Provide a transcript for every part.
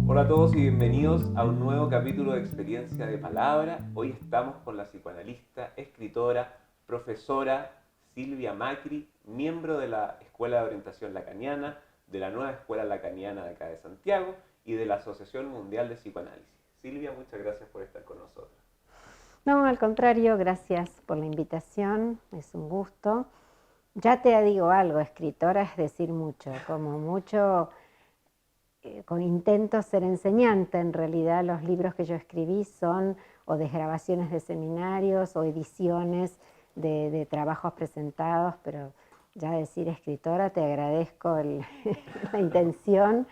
Hola a todos y bienvenidos a un nuevo capítulo de Experiencia de Palabra. Hoy estamos con la psicoanalista, escritora, profesora Silvia Macri, miembro de la Escuela de Orientación Lacaniana, de la nueva Escuela Lacaniana de acá de Santiago y de la Asociación Mundial de Psicoanálisis. Silvia, muchas gracias por estar con nosotros. No, al contrario, gracias por la invitación, es un gusto. Ya te digo algo, escritora es decir mucho, como mucho con intento ser enseñante. En realidad los libros que yo escribí son o desgrabaciones de seminarios o ediciones de trabajos presentados, pero ya decir escritora, te agradezco la intención,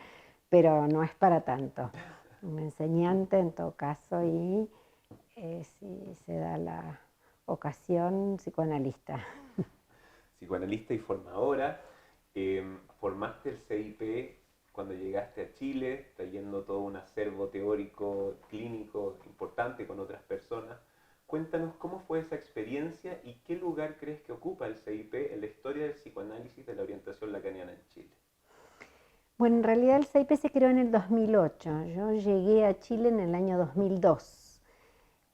pero no es para tanto. Un enseñante en todo caso y si se da la ocasión, psicoanalista. Psicoanalista y formadora, formaste el CIP cuando llegaste a Chile, trayendo todo un acervo teórico, clínico importante con otras personas. Cuéntanos cómo fue esa experiencia y qué lugar crees que ocupa el CIP en la historia del psicoanálisis de la orientación lacaniana en Chile. Bueno, en realidad el CIP se creó en el 2008. Yo llegué a Chile en el año 2002.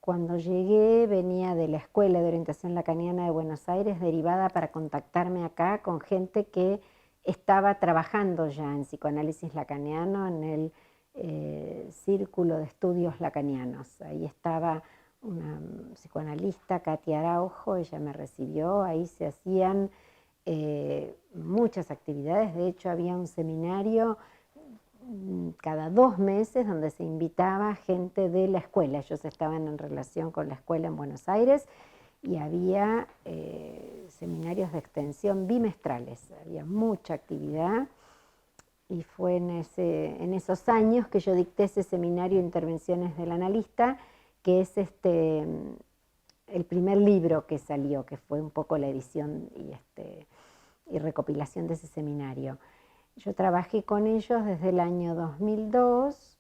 Cuando llegué venía de la Escuela de Orientación Lacaniana de Buenos Aires, derivada para contactarme acá con gente que estaba trabajando ya en psicoanálisis lacaniano en el Círculo de Estudios Lacanianos. Ahí estaba una psicoanalista, Katia Araujo, ella me recibió, ahí se hacían muchas actividades. De hecho había un seminario cada 2 meses donde se invitaba gente de la escuela. Ellos estaban en relación con la escuela en Buenos Aires y había seminarios de extensión bimestrales, había mucha actividad y fue en esos años que yo dicté ese seminario Intervenciones del Analista, que es el primer libro que salió, que fue un poco la edición y recopilación de ese seminario. Yo trabajé con ellos desde el año 2002,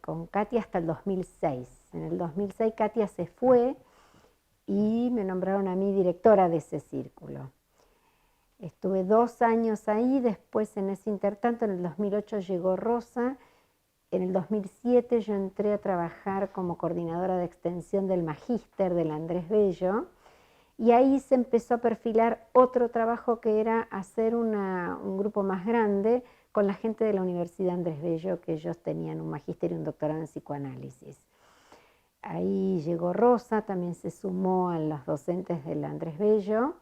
con Katia hasta el 2006. En el 2006 Katia se fue y me nombraron a mí directora de ese círculo. Estuve 2 años ahí, después en ese intertanto, en el 2008 llegó Rosa, en el 2007 yo entré a trabajar como coordinadora de extensión del Magíster del Andrés Bello, y ahí se empezó a perfilar otro trabajo que era hacer un grupo más grande con la gente de la Universidad Andrés Bello, que ellos tenían un magíster y un doctorado en psicoanálisis. Ahí llegó Rosa, también se sumó a los docentes del Andrés Bello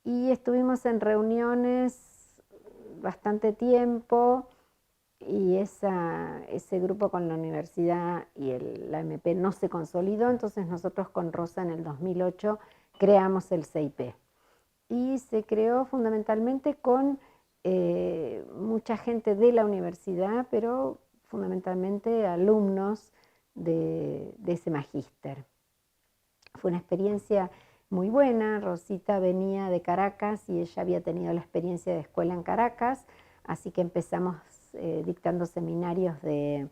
y estuvimos en reuniones bastante tiempo y ese grupo con la universidad y la MP no se consolidó, entonces nosotros con Rosa en el 2008 creamos el CIP. Y se creó fundamentalmente con mucha gente de la universidad, pero fundamentalmente alumnos de ese magíster. Fue una experiencia muy buena. Rosita venía de Caracas y ella había tenido la experiencia de escuela en Caracas, así que empezamos dictando seminarios de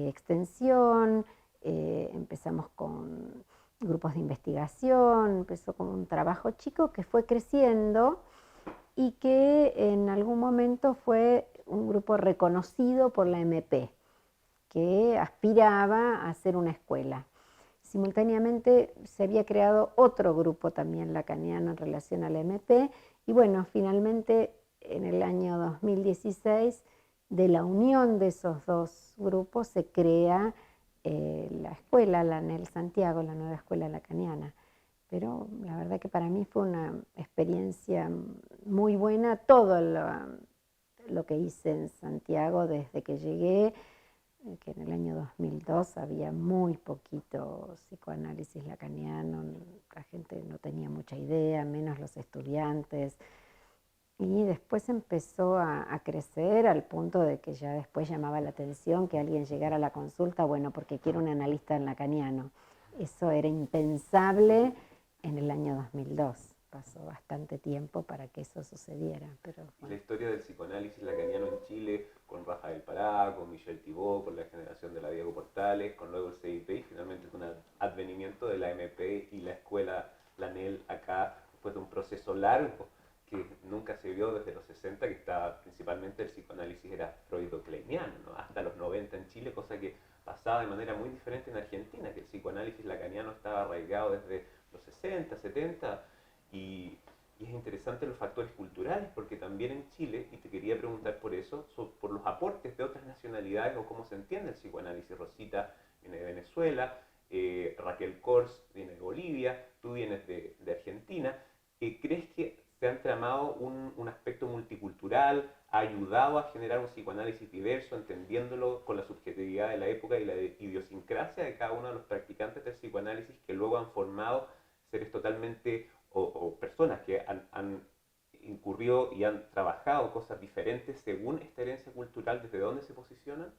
extensión, empezamos con grupos de investigación, empezó como un trabajo chico que fue creciendo y que en algún momento fue un grupo reconocido por la MP, que aspiraba a ser una escuela. Simultáneamente se había creado otro grupo también lacaniano en relación a la MP y bueno, finalmente en el año 2016 de la unión de esos dos grupos se crea la escuela, la NEL Santiago, la nueva escuela lacaniana. Pero la verdad que para mí fue una experiencia muy buena todo lo que hice en Santiago desde que llegué, que en el año 2002 había muy poquito psicoanálisis lacaniano, la gente no tenía mucha idea, menos los estudiantes. Y después empezó a crecer al punto de que ya después llamaba la atención que alguien llegara a la consulta, bueno, porque quiero un analista lacaniano. Eso era impensable en el año 2002. Pasó bastante tiempo para que eso sucediera. Pero Y la bueno. historia del psicoanálisis lacaniano en Chile, con Rafael Pará, con Michel Thibault, con la generación de la Diego Portales, con luego el CIP, y finalmente con el advenimiento de la MP y la escuela, la NEL acá, después de un proceso largo que nunca se vio desde los 60, que estaba principalmente el psicoanálisis era freudo-kleiniano, ¿no? Hasta los 90 en Chile, cosa que pasaba de manera muy diferente en Argentina, que el psicoanálisis lacaniano estaba arraigado desde los 60, 70, y, y es interesante los factores culturales, porque también en Chile, y te quería preguntar por eso, por los aportes de otras nacionalidades o cómo se entiende el psicoanálisis. Rosita viene de Venezuela, Raquel Kors viene de Bolivia, tú vienes de Argentina. ¿Crees que se ha entramado un aspecto multicultural, ha ayudado a generar un psicoanálisis diverso, entendiéndolo con la subjetividad de la época y la idiosincrasia de cada uno de los practicantes del psicoanálisis, que luego han formado seres totalmente, o personas que han incurrido y han trabajado cosas diferentes según esta herencia cultural, desde dónde se posicionan?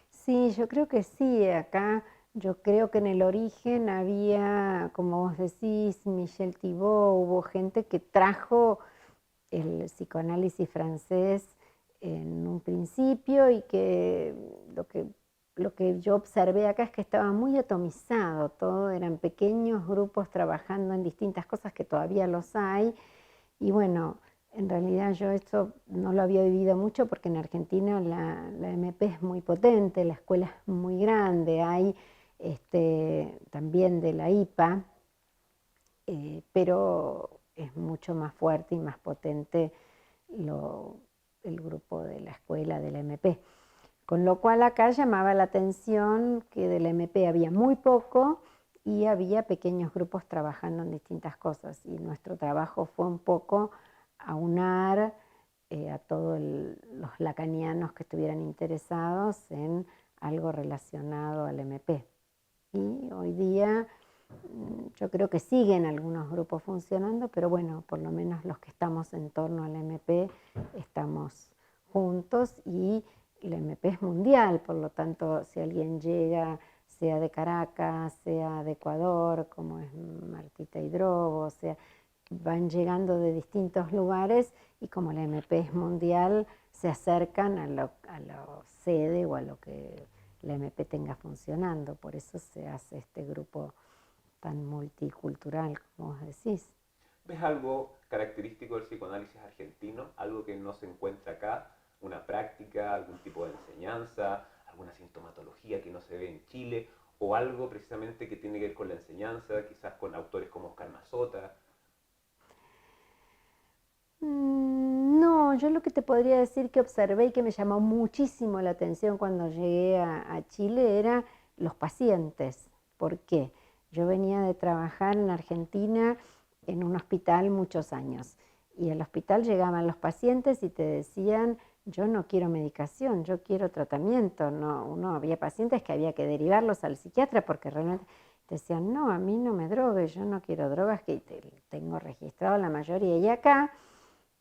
Sí, yo creo que sí. Acá yo creo que en el origen había, como vos decís, Michel Thibault, hubo gente que trajo el psicoanálisis francés en un principio y que lo que yo observé acá es que estaba muy atomizado, todo eran pequeños grupos trabajando en distintas cosas que todavía los hay. Y bueno, en realidad yo esto no lo había vivido mucho porque en Argentina la MP es muy potente, la escuela es muy grande, hay también de la IPA, pero es mucho más fuerte y más potente el grupo de la escuela de la MP. Con lo cual acá llamaba la atención que de la MP había muy poco y había pequeños grupos trabajando en distintas cosas. Y nuestro trabajo fue un poco aunar a todos los lacanianos que estuvieran interesados en algo relacionado al MP. Y hoy día yo creo que siguen algunos grupos funcionando, pero bueno, por lo menos los que estamos en torno al MP estamos juntos y la MP es mundial, por lo tanto, si alguien llega, sea de Caracas, sea de Ecuador, como es Martita Hidrobo, o sea, van llegando de distintos lugares y como la MP es mundial, se acercan a la sede o a lo que la MP tenga funcionando. Por eso se hace este grupo tan multicultural, como vos decís. ¿Ves algo característico del psicoanálisis argentino? Algo que no se encuentra acá, una práctica, algún tipo de enseñanza, alguna sintomatología que no se ve en Chile, o algo precisamente que tiene que ver con la enseñanza, quizás con autores como Oscar Mazota. No, yo lo que te podría decir que observé y que me llamó muchísimo la atención cuando llegué a Chile era los pacientes. ¿Por qué? Yo venía de trabajar en Argentina en un hospital muchos años y al hospital llegaban los pacientes y te decían, yo no quiero medicación, yo quiero tratamiento. No, había pacientes que había que derivarlos al psiquiatra porque realmente decían, no, a mí no me drogues, yo no quiero drogas, que tengo registrado la mayoría. Y acá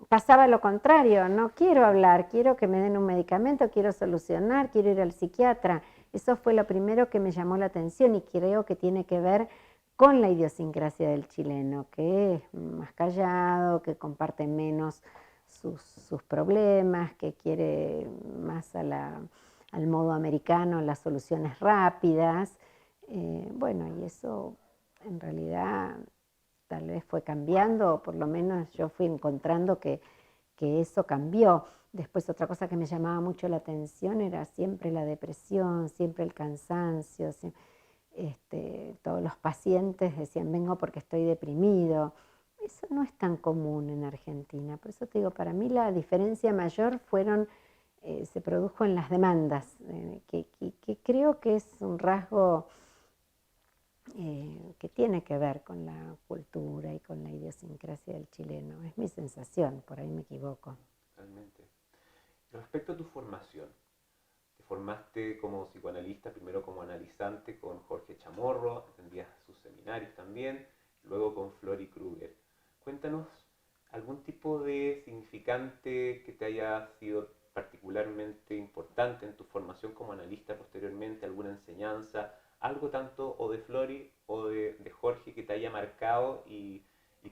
pasaba lo contrario, no quiero hablar, quiero que me den un medicamento, quiero solucionar, quiero ir al psiquiatra. Eso fue lo primero que me llamó la atención y creo que tiene que ver con la idiosincrasia del chileno, que es más callado, que comparte menos sus problemas, que quiere más al modo americano, las soluciones rápidas. Bueno, y eso en realidad tal vez fue cambiando, o por lo menos yo fui encontrando que eso cambió. Después otra cosa que me llamaba mucho la atención era siempre la depresión, siempre el cansancio. Todos los pacientes decían, vengo porque estoy deprimido. Eso no es tan común en Argentina. Por eso te digo, para mí la diferencia mayor se produjo en las demandas, que creo que es un rasgo que tiene que ver con la cultura y con la idiosincrasia del chileno. Es mi sensación, por ahí me equivoco. Realmente. Respecto a tu formación, te formaste como psicoanalista, primero como analizante con Jorge Chamorro, atendías sus seminarios también, luego con Flori Krueger. Cuéntanos algún tipo de significante que te haya sido particularmente importante en tu formación como analista posteriormente, alguna enseñanza, algo tanto o de Flori o de Jorge que te haya marcado y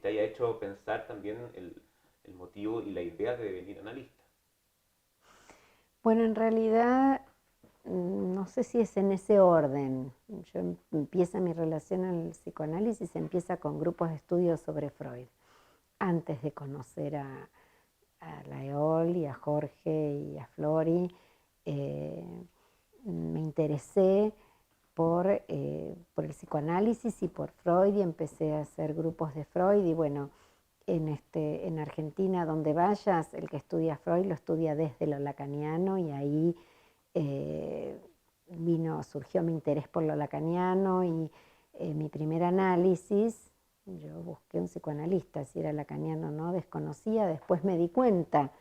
te haya hecho pensar también el motivo y la idea de devenir analista. Bueno, en realidad no sé si es en ese orden. Empieza mi relación al psicoanálisis, empieza con grupos de estudio sobre Freud. antes de conocer a la Eol y a Jorge y a Flori, me interesé por el psicoanálisis y por Freud, y empecé a hacer grupos de Freud. Y bueno, en Argentina, donde vayas, el que estudia Freud lo estudia desde lo lacaniano, y ahí surgió mi interés por lo lacaniano, y mi primer análisis, yo busqué un psicoanalista, si era lacaniano o no, desconocía, después me di cuenta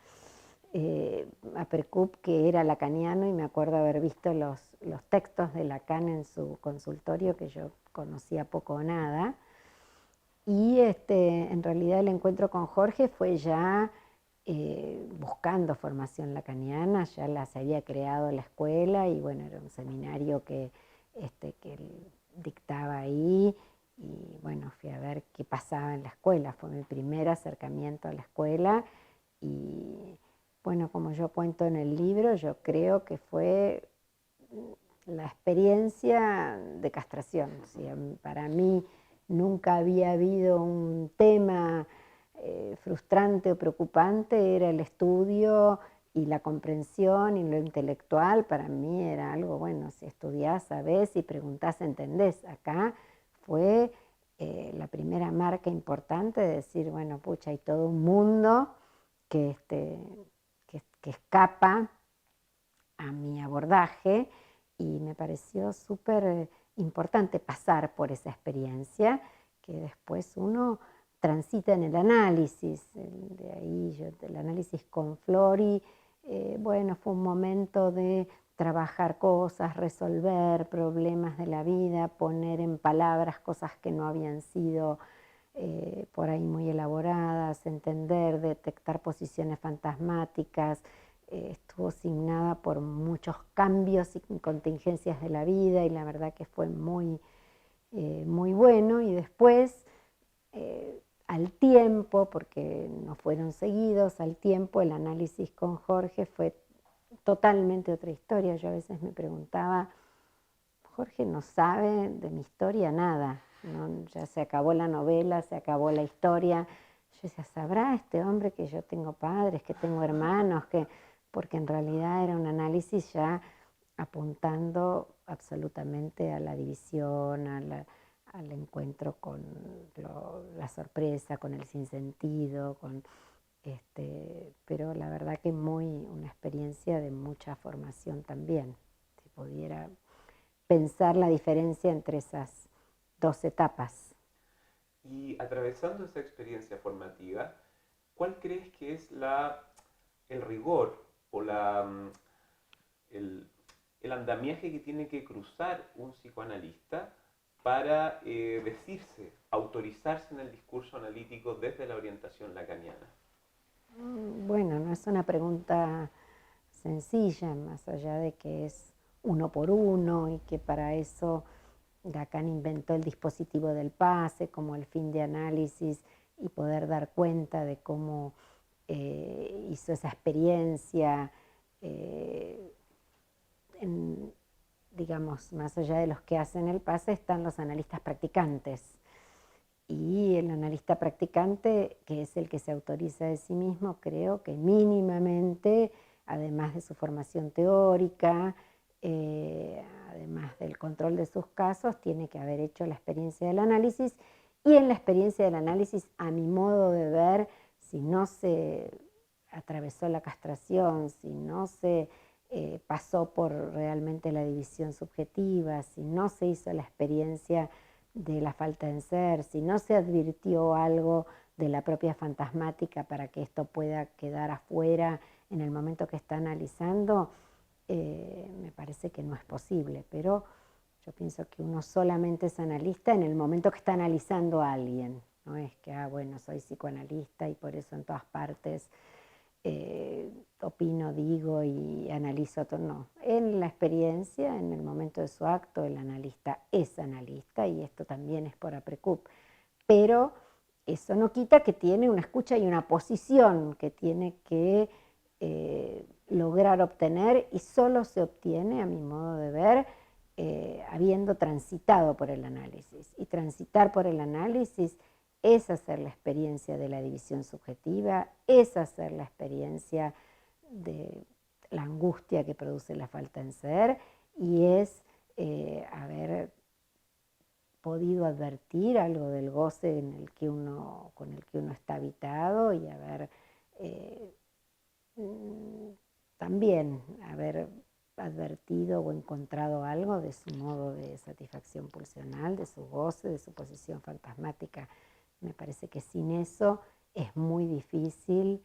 a Percup que era lacaniano, y me acuerdo haber visto los textos de Lacan en su consultorio, que yo conocía poco o nada. Y en realidad el encuentro con Jorge fue ya buscando formación lacaniana, ya se había creado la escuela, y bueno, era un seminario que él dictaba ahí, y bueno, fui a ver qué pasaba en la escuela, fue mi primer acercamiento a la escuela. Y bueno, como yo cuento en el libro, yo creo que fue la experiencia de castración. O sea, para mí nunca había habido un tema frustrante o preocupante, era el estudio y la comprensión y lo intelectual. Para mí era algo, bueno, si estudiás, sabés, si preguntás, entendés. Acá fue la primera marca importante de decir, bueno, pucha, hay todo un mundo que escapa a mi abordaje, y me pareció súper importante pasar por esa experiencia, que después uno transita en el análisis. De ahí el análisis con Flori, bueno, fue un momento de trabajar cosas, resolver problemas de la vida, poner en palabras cosas que no habían sido por ahí muy elaboradas, entender, detectar posiciones fantasmáticas. Estuvo signada por muchos cambios y contingencias de la vida, y la verdad que fue muy bueno. Y después, al tiempo, porque no fueron seguidos, al tiempo el análisis con Jorge fue totalmente otra historia. Yo a veces me preguntaba, Jorge no sabe de mi historia nada, ¿no? Ya se acabó la novela, se acabó la historia. Yo decía, ¿sabrá este hombre que yo tengo padres, que tengo hermanos? Porque en realidad era un análisis ya apuntando absolutamente a la división, al encuentro con la sorpresa, con el sinsentido, pero la verdad que una experiencia de mucha formación también. Si pudiera pensar la diferencia entre esas dos etapas. Y atravesando esa experiencia formativa, ¿cuál crees que es el rigor o el andamiaje que tiene que cruzar un psicoanalista para autorizarse en el discurso analítico desde la orientación lacaniana? Bueno, no es una pregunta sencilla, más allá de que es uno por uno, y que para eso Lacan inventó el dispositivo del pase como el fin de análisis, y poder dar cuenta de cómo hizo esa experiencia, digamos, más allá de los que hacen el pase, están los analistas practicantes. Y el analista practicante, que es el que se autoriza de sí mismo, creo que mínimamente, además de su formación teórica, además del control de sus casos, tiene que haber hecho la experiencia del análisis. Y en la experiencia del análisis, a mi modo de ver, si no se atravesó la castración, si no se pasó por realmente la división subjetiva, si no se hizo la experiencia de la falta de ser, si no se advirtió algo de la propia fantasmática para que esto pueda quedar afuera en el momento que está analizando, me parece que no es posible. Pero yo pienso que uno solamente es analista en el momento que está analizando a alguien. No es que, bueno, soy psicoanalista y por eso en todas partes opino, digo y analizo todo. No, en la experiencia, en el momento de su acto, el analista es analista, y esto también es por APRECUP. Pero eso no quita que tiene una escucha y una posición que tiene que lograr obtener, y solo se obtiene, a mi modo de ver, habiendo transitado por el análisis. Y transitar por el análisis es hacer la experiencia de la división subjetiva, es hacer la experiencia de la angustia que produce la falta en ser y es haber podido advertir algo del goce con el que uno está habitado y haber también haber advertido o encontrado algo de su modo de satisfacción pulsional, de su goce, de su posición fantasmática. Me parece que sin eso es muy difícil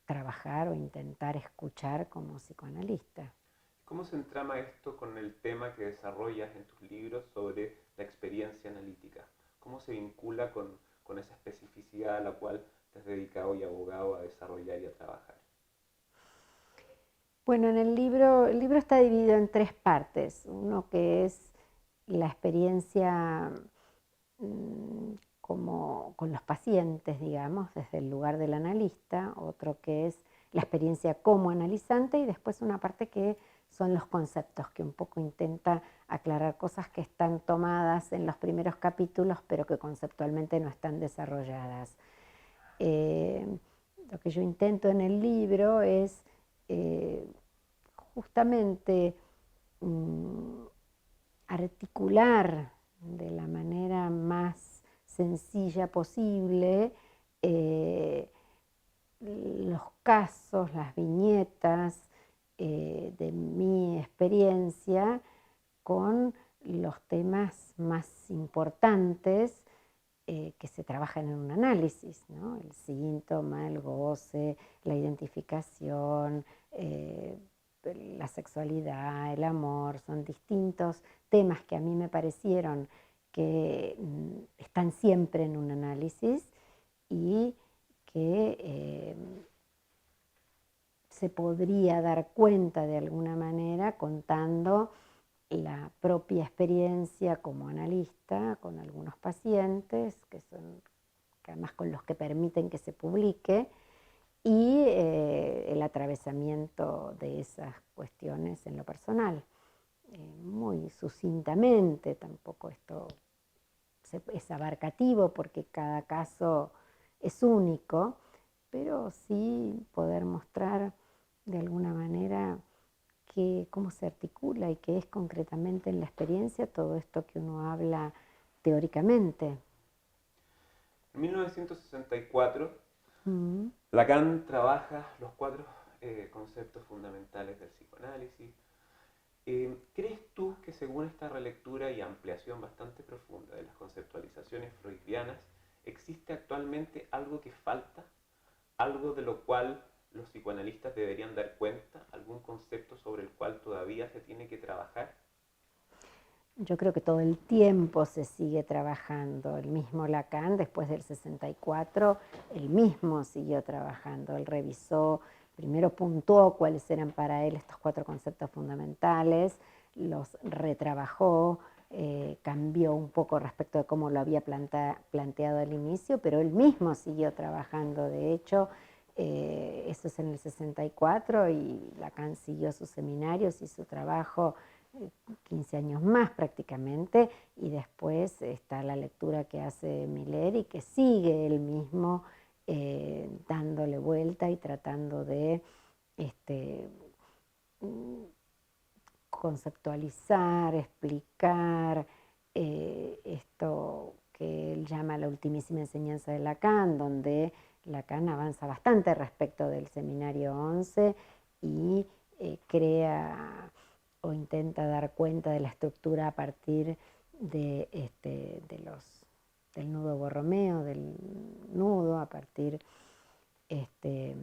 trabajar o intentar escuchar como psicoanalista. ¿Cómo se entrama esto con el tema que desarrollas en tus libros sobre la experiencia analítica? ¿Cómo se vincula con esa especificidad a la cual te has dedicado y abogado a desarrollar y a trabajar? Bueno, en el libro está dividido en 3 partes. Uno que es la experiencia como con los pacientes, digamos, desde el lugar del analista, otro que es la experiencia como analizante y después una parte que son los conceptos, que un poco intenta aclarar cosas que están tomadas en los primeros capítulos, pero que conceptualmente no están desarrolladas. Lo que yo intento en el libro es justamente articular de la manera más sencilla posible los casos, las viñetas de mi experiencia con los temas más importantes que se trabajan en un análisis, ¿no? El síntoma, el goce, la identificación, la sexualidad, el amor, son distintos temas que a mí me parecieron que están siempre en un análisis y que se podría dar cuenta de alguna manera contando la propia experiencia como analista con algunos pacientes, que además con los que permiten que se publique, y el atravesamiento de esas cuestiones en lo personal. Muy sucintamente, tampoco esto es abarcativo porque cada caso es único, pero sí poder mostrar de alguna manera cómo se articula y qué es concretamente en la experiencia todo esto que uno habla teóricamente. En 1964, Lacan trabaja los 4 conceptos fundamentales del psicoanálisis. ¿Crees tú que según esta relectura y ampliación bastante profunda de las conceptualizaciones freudianas, existe actualmente algo que falta? ¿Algo de lo cual los psicoanalistas deberían dar cuenta? ¿Algún concepto sobre el cual todavía se tiene que trabajar? Yo creo que todo el tiempo se sigue trabajando. El mismo Lacan, después del 64, él mismo siguió trabajando. Él revisó, primero puntuó cuáles eran para él estos 4 conceptos fundamentales, los retrabajó, cambió un poco respecto de cómo lo había planteado al inicio, pero él mismo siguió trabajando. De hecho, eso es en el 64 y Lacan siguió sus seminarios y su trabajo 15 años más prácticamente, y después está la lectura que hace Miller y que sigue él mismo dándole vuelta y tratando de conceptualizar, explicar esto que él llama la ultimísima enseñanza de Lacan, donde Lacan avanza bastante respecto del seminario 11 y crea o intenta dar cuenta de la estructura a partir del nudo Borromeo, del nudo, a partir de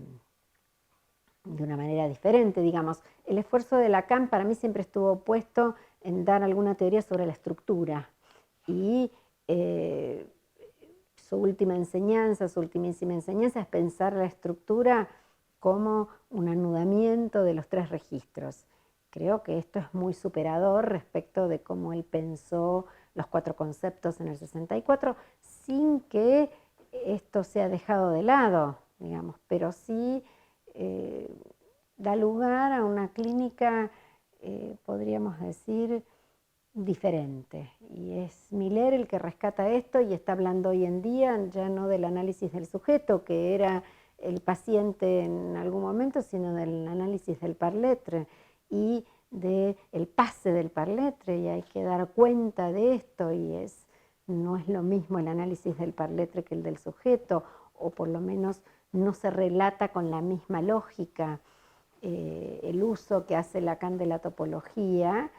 una manera diferente, digamos. El esfuerzo de Lacan para mí siempre estuvo puesto en dar alguna teoría sobre la estructura y su última enseñanza, su ultimísima enseñanza es pensar la estructura como un anudamiento de los 3 registros. Creo que esto es muy superador respecto de cómo él pensó los 4 conceptos en el 64, sin que esto sea dejado de lado, digamos, pero sí da lugar a una clínica, podríamos decir, diferente. Y es Miller el que rescata esto y está hablando hoy en día ya no del análisis del sujeto, que era el paciente en algún momento, sino del análisis del parletre y del pase del parletre, y hay que dar cuenta de esto, y no es lo mismo el análisis del parletre que el del sujeto, o por lo menos no se relata con la misma lógica. El uso que hace Lacan de la topología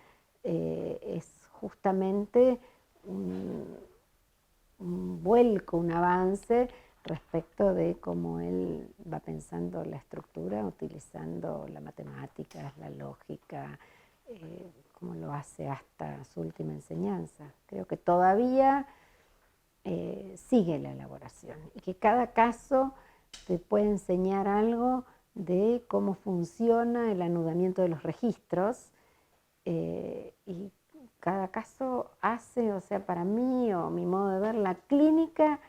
es justamente un vuelco, un avance respecto de cómo él va pensando la estructura, utilizando la matemática, la lógica, como lo hace hasta su última enseñanza. Creo que todavía sigue la elaboración y que cada caso te puede enseñar algo de cómo funciona el anudamiento de los registros, y cada caso hace, o sea, para mí o mi modo de ver, la clínica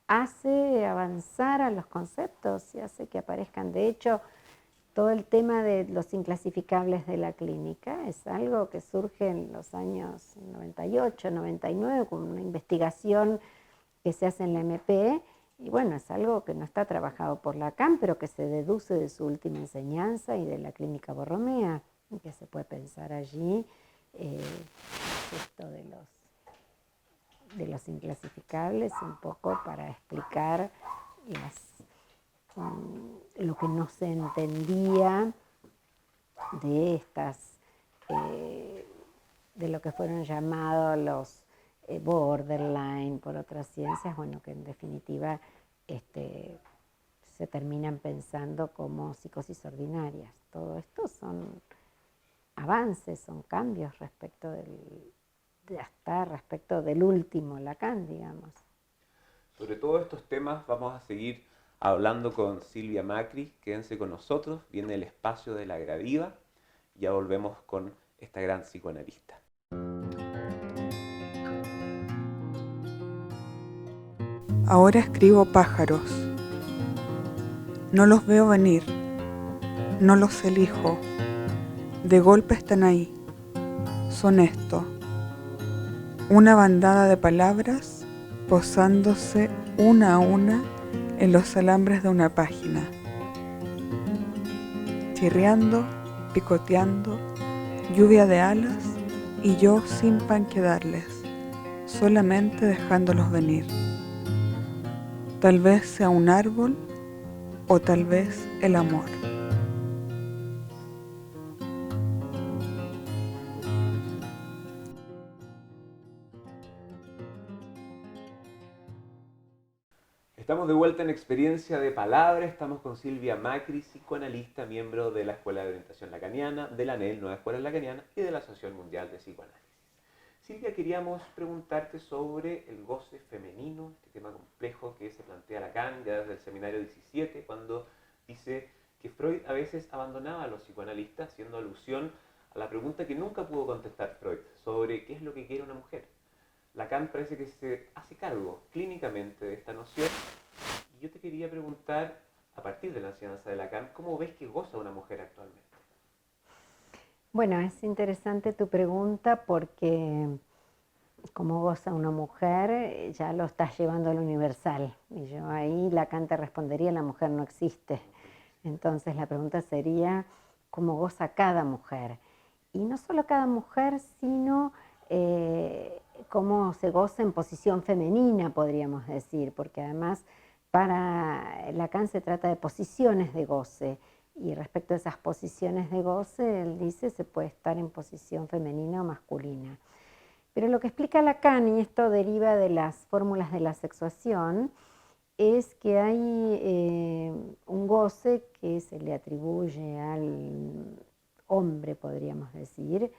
hace avanzar a los conceptos y hace que aparezcan. De hecho, todo el tema de los inclasificables de la clínica es algo que surge en los años 98, 99, con una investigación que se hace en la MP, y bueno, es algo que no está trabajado por Lacan, pero que se deduce de su última enseñanza y de la clínica Borromea, que se puede pensar allí esto de los inclasificables, un poco para explicar lo que no se entendía de de lo que fueron llamados los borderline por otras ciencias, bueno, que en definitiva se terminan pensando como psicosis ordinarias. Todo esto son avances, son cambios respecto del último Lacan, digamos. Sobre todos estos temas vamos a seguir hablando con Silvia Macri. Quédense con nosotros, viene el espacio de la Gradiva. Ya volvemos con esta gran psicoanalista. Ahora escribo pájaros. No los veo venir, no los elijo. De golpe están ahí. Son esto: una bandada de palabras posándose una a una en los alambres de una página, chirriando, picoteando, lluvia de alas, y yo sin pan que darles, solamente dejándolos venir. Tal vez sea un árbol o tal vez el amor. Estamos de vuelta en Experiencia de Palabra. Estamos con Silvia Macri, psicoanalista, miembro de la Escuela de Orientación Lacaniana, de la ANEL, Nueva Escuela Lacaniana, y de la Asociación Mundial de Psicoanálisis. Silvia, queríamos preguntarte sobre el goce femenino, este tema complejo que se plantea Lacan ya desde el seminario 17, cuando dice que Freud a veces abandonaba a los psicoanalistas, haciendo alusión a la pregunta que nunca pudo contestar Freud sobre qué es lo que quiere una mujer. Lacan parece que se hace cargo clínicamente de esta noción, y yo te quería preguntar, a partir de la enseñanza de Lacan, ¿cómo ves que goza una mujer actualmente? Bueno, es interesante tu pregunta porque cómo goza una mujer ya lo estás llevando al universal. Y yo ahí Lacan te respondería: la mujer no existe. Entonces la pregunta sería: ¿cómo goza cada mujer? Y no solo cada mujer, sino cómo se goza en posición femenina, podríamos decir, porque además para Lacan se trata de posiciones de goce. Y respecto a esas posiciones de goce, él dice se puede estar en posición femenina o masculina. Pero lo que explica Lacan, y esto deriva de las fórmulas de la sexuación, es que hay un goce que se le atribuye al hombre, podríamos decir,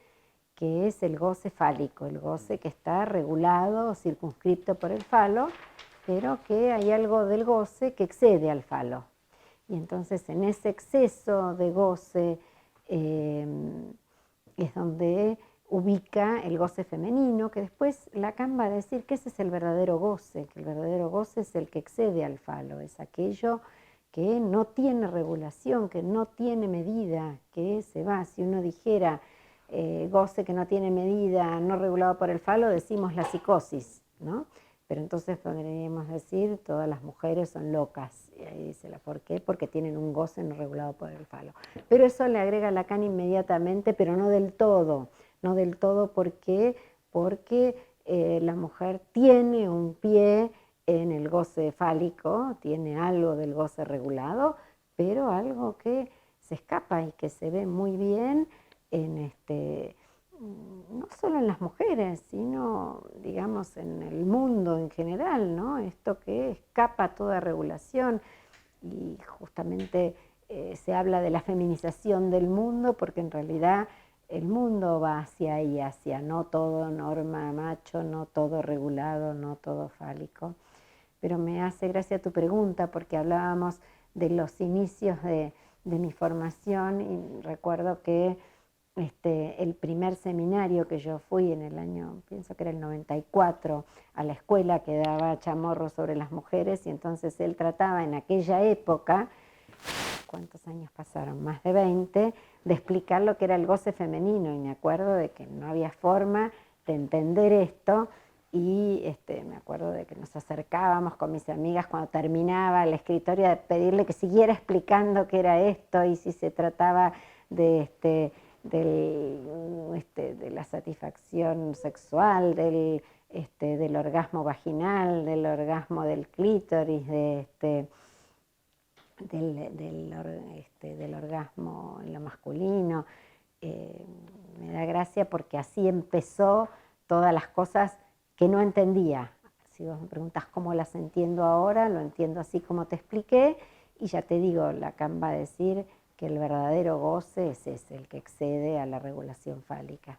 que es el goce fálico, el goce que está regulado o circunscripto por el falo, pero que hay algo del goce que excede al falo. Y entonces en ese exceso de goce es donde ubica el goce femenino, que después Lacan va a decir que ese es el verdadero goce, que el verdadero goce es el que excede al falo, es aquello que no tiene regulación, que no tiene medida, que se va. Si uno dijera goce que no tiene medida, no regulado por el falo, decimos la psicosis, ¿no? Pero entonces podríamos decir, todas las mujeres son locas. Y ahí dice, ¿por qué? Porque tienen un goce no regulado por el falo. Pero eso le agrega Lacan inmediatamente, pero no del todo. No del todo, ¿por qué? Porque la mujer tiene un pie en el goce fálico, tiene algo del goce regulado, pero algo que se escapa y que se ve muy bien en no solo en las mujeres, sino, digamos, en el mundo en general, ¿no? Esto que escapa a toda regulación y justamente se habla de la feminización del mundo porque en realidad el mundo va hacia ahí, hacia no todo norma macho, no todo regulado, no todo fálico. Pero me hace gracia tu pregunta porque hablábamos de los inicios de mi formación y recuerdo que el primer seminario que yo fui en el año, pienso que era el 94, a la escuela que daba Chamorro sobre las mujeres y entonces él trataba en aquella época, ¿cuántos años pasaron? Más de 20, de explicar lo que era el goce femenino y me acuerdo de que no había forma de entender esto y me acuerdo de que nos acercábamos con mis amigas cuando terminaba la escritorio de pedirle que siguiera explicando qué era esto y si se trataba de de la satisfacción sexual, del orgasmo vaginal, del orgasmo del clítoris, del orgasmo en lo masculino. Me da gracia porque así empezó todas las cosas que no entendía. Si vos me preguntas cómo las entiendo ahora, lo entiendo así como te expliqué y ya te digo, Lacan va a decir que el verdadero goce es ese, el que excede a la regulación fálica.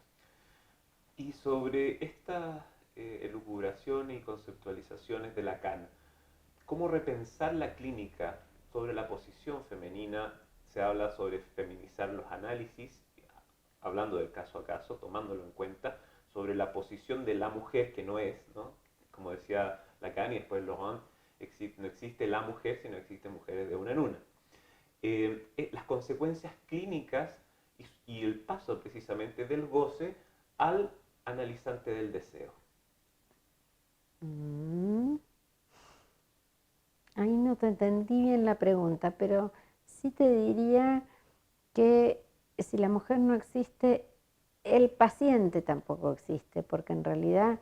Y sobre estas elucubraciones y conceptualizaciones de Lacan, ¿cómo repensar la clínica sobre la posición femenina? Se habla sobre feminizar los análisis, hablando del caso a caso, tomándolo en cuenta, sobre la posición de la mujer que no es, ¿no? Como decía Lacan y después Laurent, no existe la mujer, sino existen mujeres de una en una. Las consecuencias clínicas y el paso precisamente del goce al analizante del deseo. Ahí no te entendí bien la pregunta, pero sí te diría que si la mujer no existe, el paciente tampoco existe, porque en realidad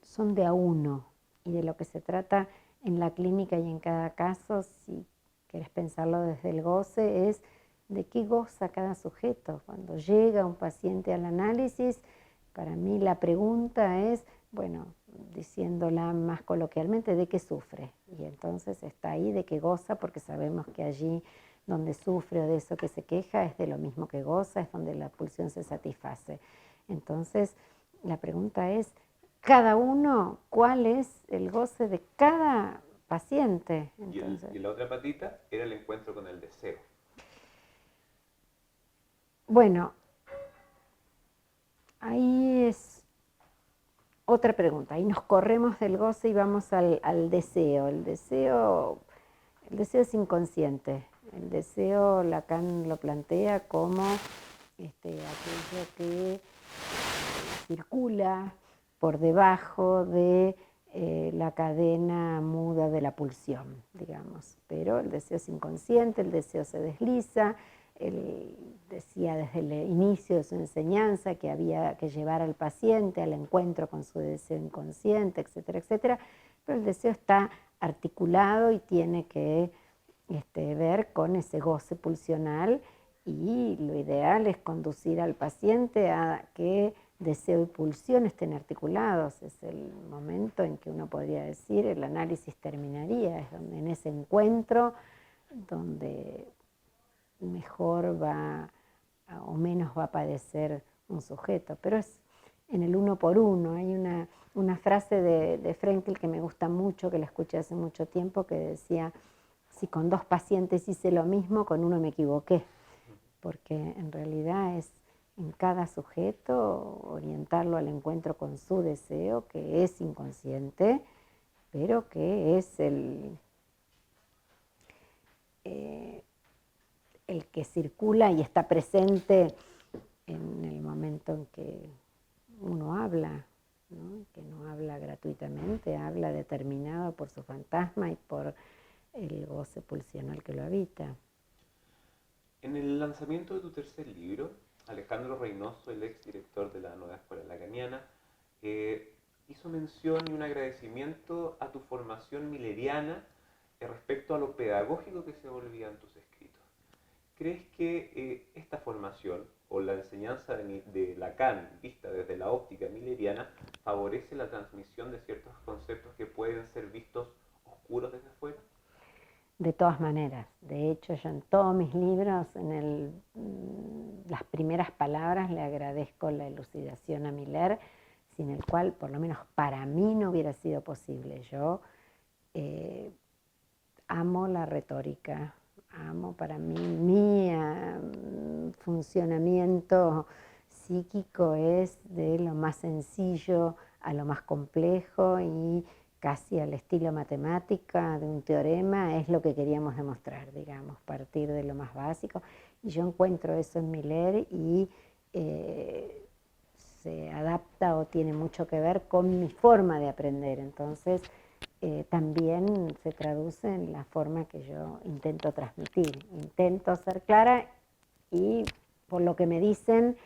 son de a uno y de lo que se trata en la clínica y en cada caso, si querés pensarlo desde el goce, es de qué goza cada sujeto. Cuando llega un paciente al análisis, para mí la pregunta es, bueno, diciéndola más coloquialmente, de qué sufre. Y entonces está ahí de qué goza, porque sabemos que allí donde sufre o de eso que se queja es de lo mismo que goza, es donde la pulsión se satisface. Entonces, la pregunta es, cada uno, ¿cuál es el goce de cada paciente? Entonces, Y la otra patita era el encuentro con el deseo. bueno, ahí es otra pregunta. Ahí nos corremos del goce y vamos al deseo. El deseo es inconsciente. El deseo, Lacan lo plantea como aquello que circula por debajo de la cadena muda de la pulsión, digamos. Pero el deseo es inconsciente, el deseo se desliza. Él decía desde el inicio de su enseñanza que había que llevar al paciente al encuentro con su deseo inconsciente, etcétera, etcétera. Pero el deseo está articulado y tiene que ver con ese goce pulsional y lo ideal es conducir al paciente a que deseo y pulsión estén articulados. Es el momento en que uno podría decir el análisis terminaría, es donde en ese encuentro donde mejor va o menos va a padecer un sujeto, pero es en el uno por uno. Hay una frase de Frankl que me gusta mucho, que la escuché hace mucho tiempo, que decía, si con 2 pacientes hice lo mismo, con uno me equivoqué, porque en realidad es en cada sujeto orientarlo al encuentro con su deseo, que es inconsciente, pero que es el que circula y está presente en el momento momento en que uno habla, ¿no? Que no habla gratuitamente, habla determinado por su fantasma y por el goce pulsional que lo habita. En el lanzamiento de tu tercer libro, Alejandro Reynoso, el ex director de la Nueva Escuela Lacaniana, hizo mención y un agradecimiento a tu formación milleriana respecto a lo pedagógico que se volvían tus escritos. ¿Crees que esta formación o la enseñanza de Lacan vista desde la óptica milleriana favorece la transmisión de ciertos conceptos que pueden ser vistos oscuros desde afuera? De todas maneras, de hecho yo en todos mis libros, las primeras palabras le agradezco la elucidación a Miller, sin el cual por lo menos para mí no hubiera sido posible. Yo amo la retórica, amo para mí, mi funcionamiento psíquico es de lo más sencillo a lo más complejo y casi al estilo matemática de un teorema, es lo que queríamos demostrar, digamos, partir de lo más básico. Y yo encuentro eso en Miller y se adapta o tiene mucho que ver con mi forma de aprender. Entonces, también se traduce en la forma que yo intento transmitir. Intento ser clara y por lo que me dicen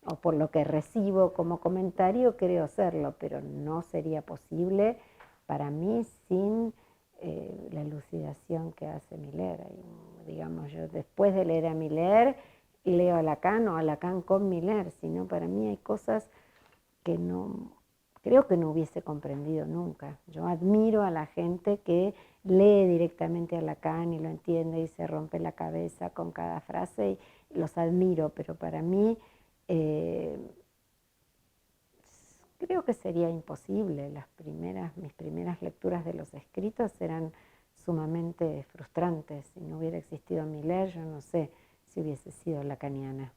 o por lo que recibo como comentario creo serlo, pero no sería posible para mí sin la elucidación que hace Miller. Digamos, yo después de leer a Miller leo a Lacan o a Lacan con Miller, sino para mí hay cosas que no, creo que no hubiese comprendido nunca. Yo admiro a la gente que lee directamente a Lacan y lo entiende y se rompe la cabeza con cada frase y los admiro, pero para mí creo que sería imposible. Mis primeras lecturas de los escritos eran sumamente frustrantes. Si no hubiera existido Miller, yo no sé si hubiese sido lacaniana.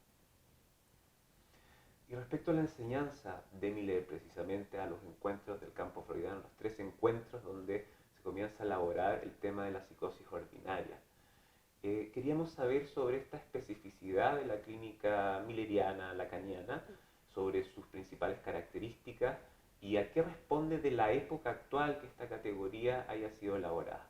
Y respecto a la enseñanza de Miller, precisamente a los encuentros del campo freudiano, los 3 encuentros donde se comienza a elaborar el tema de la psicosis ordinaria, queríamos saber sobre esta especificidad de la clínica milleriana lacaniana, sobre sus principales características y a qué responde de la época actual que esta categoría haya sido elaborada.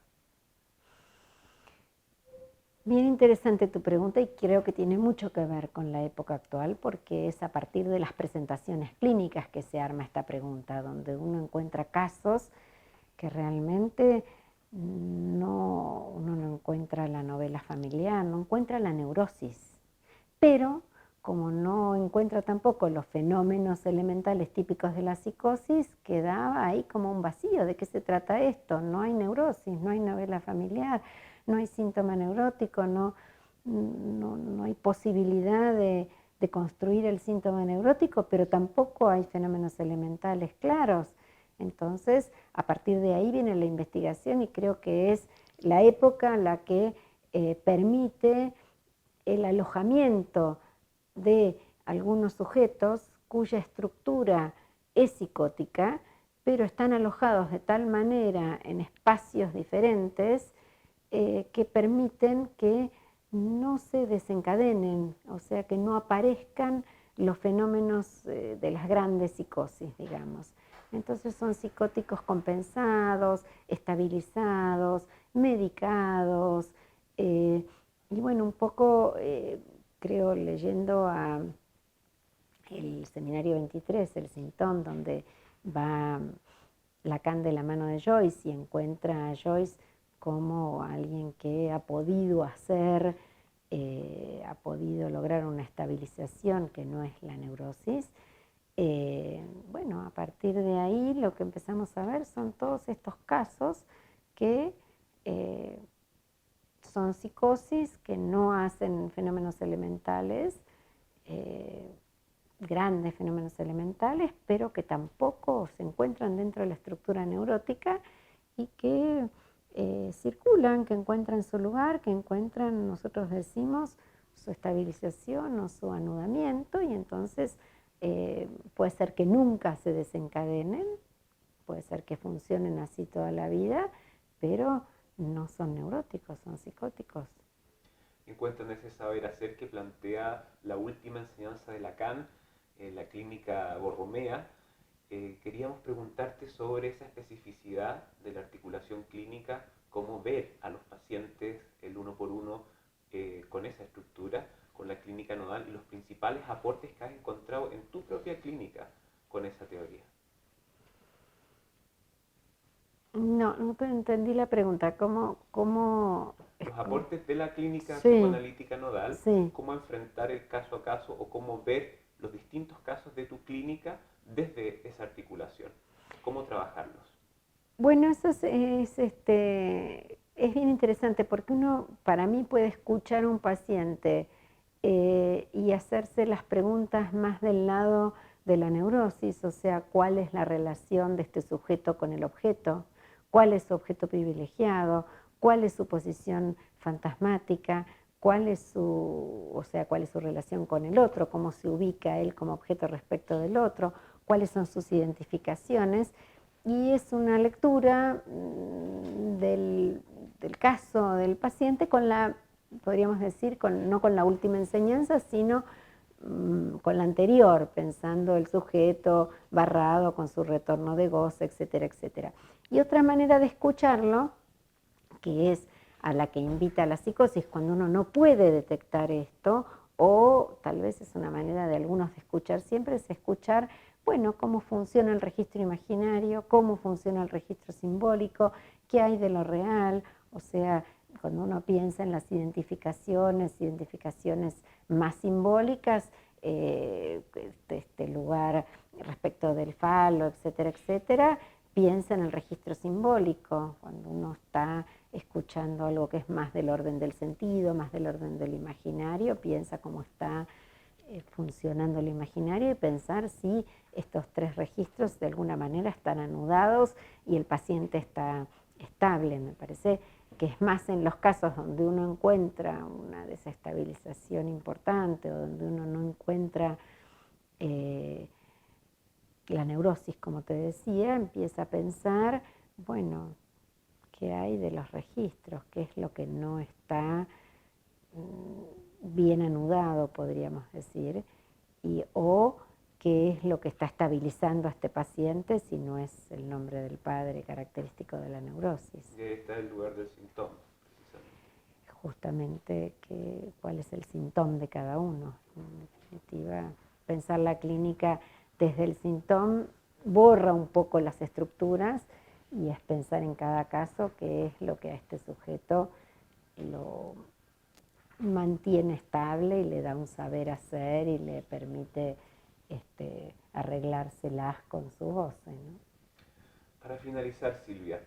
Bien interesante tu pregunta y creo que tiene mucho que ver con la época actual porque es a partir de las presentaciones clínicas que se arma esta pregunta, donde uno encuentra casos que realmente uno no encuentra la novela familiar, no encuentra la neurosis, pero como no encuentra tampoco los fenómenos elementales típicos de la psicosis, queda ahí como un vacío. ¿De qué se trata esto? No hay neurosis, no hay novela familiar, no hay síntoma neurótico, no hay posibilidad de construir el síntoma neurótico, pero tampoco hay fenómenos elementales claros. Entonces, a partir de ahí viene la investigación y creo que es la época la que permite el alojamiento de algunos sujetos cuya estructura es psicótica, pero están alojados de tal manera en espacios diferentes que permiten que no se desencadenen, o sea, que no aparezcan los fenómenos de las grandes psicosis, digamos. Entonces son psicóticos compensados, estabilizados, medicados, y bueno, un poco creo leyendo a el Seminario 23, el Sintón, donde va Lacan de la mano de Joyce y encuentra a Joyce como alguien que ha podido hacer, ha podido lograr una estabilización que no es la neurosis. Bueno, a partir de ahí lo que empezamos a ver son todos estos casos que son psicosis, que no hacen fenómenos elementales, grandes fenómenos elementales, pero que tampoco se encuentran dentro de la estructura neurótica y que circulan, que encuentran su lugar, que encuentran, nosotros decimos, su estabilización o su anudamiento, y entonces puede ser que nunca se desencadenen, puede ser que funcionen así toda la vida, pero no son neuróticos, son psicóticos. Encuentran ese saber hacer que plantea la última enseñanza de Lacan, en la clínica Borromea, queríamos preguntarte sobre esa especificidad de la articulación clínica, cómo ver a los pacientes el uno por uno con esa estructura, con la clínica nodal, y los principales aportes que has encontrado en tu propia clínica con esa teoría. No, no te entendí la pregunta. ¿Cómo? Los aportes de la clínica Sí, psicoanalítica nodal, sí. cómo enfrentar el caso a caso o cómo ver los distintos casos de tu clínica desde esa articulación, cómo trabajarlos. Bueno, eso es bien interesante porque uno, para mí, puede escuchar a un paciente y hacerse las preguntas más del lado de la neurosis, o sea, cuál es la relación de este sujeto con el objeto, cuál es su objeto privilegiado, cuál es su posición fantasmática, cuál es cuál es su relación con el otro, cómo se ubica él como objeto respecto del otro, cuáles son sus identificaciones. Y es una lectura del caso del paciente con la, podríamos decir, no con la última enseñanza, sino con la anterior, pensando el sujeto barrado con su retorno de goce, etcétera, etcétera. Y otra manera de escucharlo, que es a la que invita a la psicosis, cuando uno no puede detectar esto, o tal vez es una manera de algunos de escuchar siempre, es escuchar, bueno, cómo funciona el registro imaginario, cómo funciona el registro simbólico, qué hay de lo real, o sea, cuando uno piensa en las identificaciones más simbólicas, este lugar respecto del falo, etcétera, etcétera, piensa en el registro simbólico, cuando uno está escuchando algo que es más del orden del sentido, más del orden del imaginario, piensa cómo está funcionando el imaginario y pensar si estos tres registros de alguna manera están anudados y el paciente está estable. Me parece que es más en los casos donde uno encuentra una desestabilización importante o donde uno no encuentra la neurosis, como te decía, empieza a pensar, bueno, ¿qué hay de los registros? ¿Qué es lo que no está bien anudado, podríamos decir? O qué es lo que está estabilizando a este paciente si no es el nombre del padre característico de la neurosis. Y ahí está el lugar del síntoma, precisamente. Justamente cuál es el síntoma de cada uno. En definitiva, pensar la clínica desde el síntoma borra un poco las estructuras y es pensar en cada caso qué es lo que a este sujeto lo mantiene estable y le da un saber hacer y le permite arreglárselas con su goce, ¿no? Para finalizar, Silvia,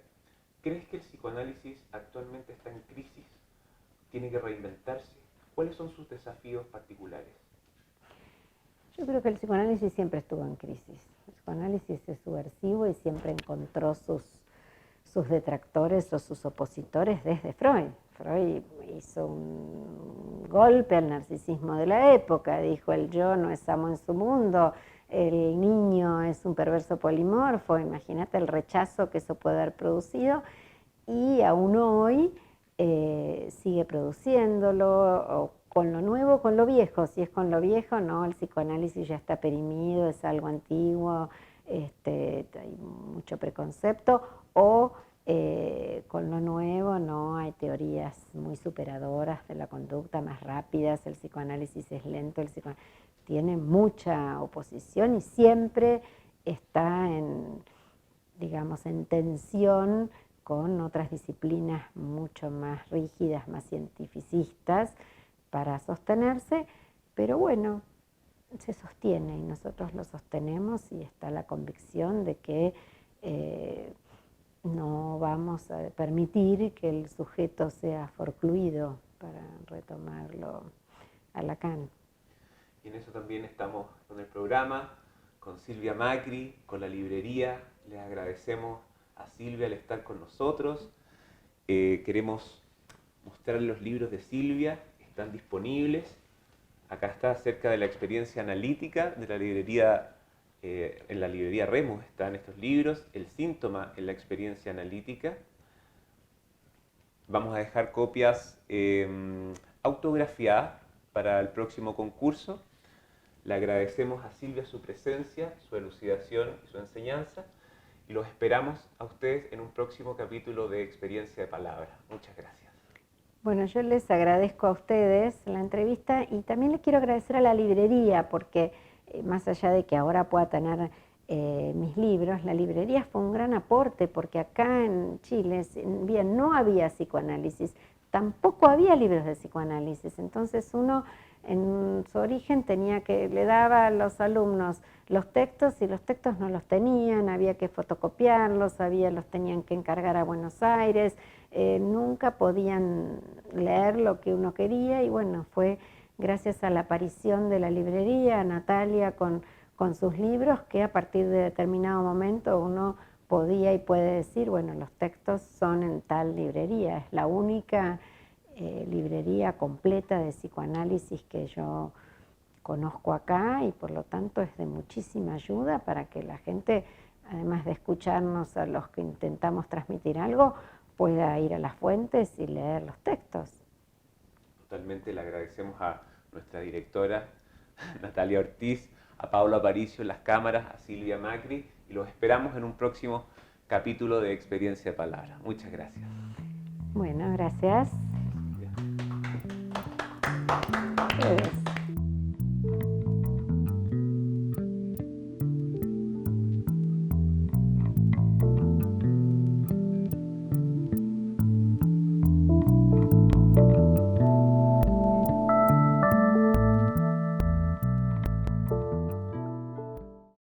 ¿crees que el psicoanálisis actualmente está en crisis? ¿Tiene que reinventarse? ¿Cuáles son sus desafíos particulares? Yo creo que el psicoanálisis siempre estuvo en crisis. El psicoanálisis es subversivo y siempre encontró sus detractores o sus opositores desde Freud. Freud hizo un golpe al narcisismo de la época, dijo el yo no es amo en su mundo, el niño es un perverso polimorfo, imagínate el rechazo que eso puede haber producido, y aún hoy sigue produciéndolo, o con lo nuevo, con lo viejo. Si es con lo viejo, no, el psicoanálisis ya está perimido, es algo antiguo, hay mucho preconcepto, o con lo nuevo, no, hay teorías muy superadoras de la conducta, más rápidas, el psicoanálisis es lento, tiene mucha oposición y siempre está digamos, en tensión con otras disciplinas mucho más rígidas, más cientificistas, para sostenerse, pero bueno, se sostiene y nosotros lo sostenemos y está la convicción de que no vamos a permitir que el sujeto sea forcluido, para retomarlo a Lacan. Y en eso también estamos con el programa, con Silvia Macri, con la librería. Les agradecemos a Silvia al estar con nosotros. Queremos mostrar los libros de Silvia, están disponibles. Acá está, acerca de la experiencia analítica de la librería, en la librería Remus están estos libros, el síntoma en la experiencia analítica. Vamos a dejar copias autografiadas para el próximo concurso. Le agradecemos a Silvia su presencia, su elucidación y su enseñanza, y los esperamos a ustedes en un próximo capítulo de Experiencia de Palabra. Muchas gracias. Bueno, yo les agradezco a ustedes la entrevista y también les quiero agradecer a la librería porque más allá de que ahora pueda tener mis libros, la librería fue un gran aporte porque acá en Chile bien, no había psicoanálisis, tampoco había libros de psicoanálisis, entonces uno en su origen le daba a los alumnos los textos y los textos no los tenían, había que fotocopiarlos, los tenían que encargar a Buenos Aires, nunca podían leer lo que uno quería y bueno, fue gracias a la aparición de la librería, Natalia con sus libros, que a partir de determinado momento uno podía y puede decir, bueno, los textos son en tal librería, es la única librería completa de psicoanálisis que yo conozco acá y por lo tanto es de muchísima ayuda para que la gente, además de escucharnos a los que intentamos transmitir algo, pueda ir a las fuentes y leer los textos. Totalmente le agradecemos a nuestra directora Natalia Ortiz, a Pablo Aparicio en las cámaras, a Silvia Macri, y los esperamos en un próximo capítulo de Experiencia de Palabra. Muchas gracias. Bueno, gracias. Gracias.